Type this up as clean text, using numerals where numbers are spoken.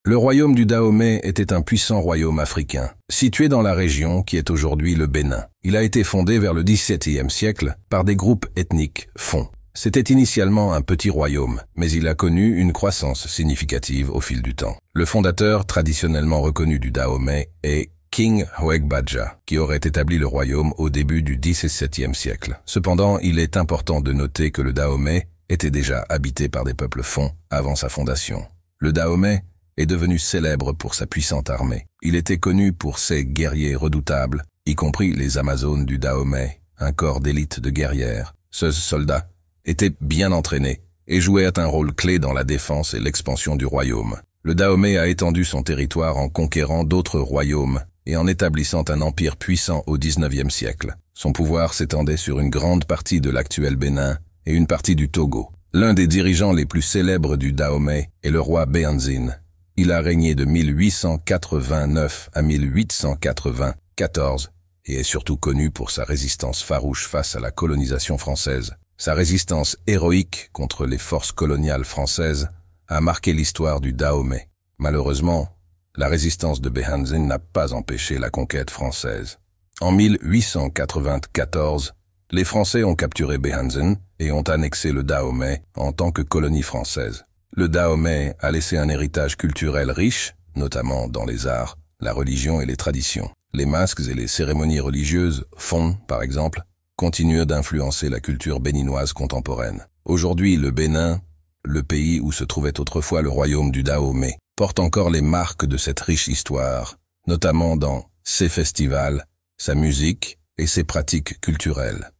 Le royaume du Dahomey était un puissant royaume africain, situé dans la région qui est aujourd'hui le Bénin. Il a été fondé vers le XVIIe siècle par des groupes ethniques Fon. C'était initialement un petit royaume, mais il a connu une croissance significative au fil du temps. Le fondateur traditionnellement reconnu du Dahomey est King Hweg-Badja, qui aurait établi le royaume au début du XVIIe siècle. Cependant, il est important de noter que le Dahomey était déjà habité par des peuples Fon avant sa fondation. Le Dahomey est devenu célèbre pour sa puissante armée. Il était connu pour ses guerriers redoutables, y compris les Amazones du Dahomey, un corps d'élite de guerrières. Ces soldats étaient bien entraînés et jouaient un rôle clé dans la défense et l'expansion du royaume. Le Dahomey a étendu son territoire en conquérant d'autres royaumes et en établissant un empire puissant au XIXe siècle. Son pouvoir s'étendait sur une grande partie de l'actuel Bénin et une partie du Togo. L'un des dirigeants les plus célèbres du Dahomey est le roi Béhanzin. Il a régné de 1889 à 1894 et est surtout connu pour sa résistance farouche face à la colonisation française. Sa résistance héroïque contre les forces coloniales françaises a marqué l'histoire du Dahomey. Malheureusement, la résistance de Béhanzin n'a pas empêché la conquête française. En 1894, les Français ont capturé Béhanzin et ont annexé le Dahomey en tant que colonie française. Le Dahomey a laissé un héritage culturel riche, notamment dans les arts, la religion et les traditions. Les masques et les cérémonies religieuses Fon, par exemple, continuent d'influencer la culture béninoise contemporaine. Aujourd'hui, le Bénin, le pays où se trouvait autrefois le royaume du Dahomey, porte encore les marques de cette riche histoire, notamment dans ses festivals, sa musique et ses pratiques culturelles.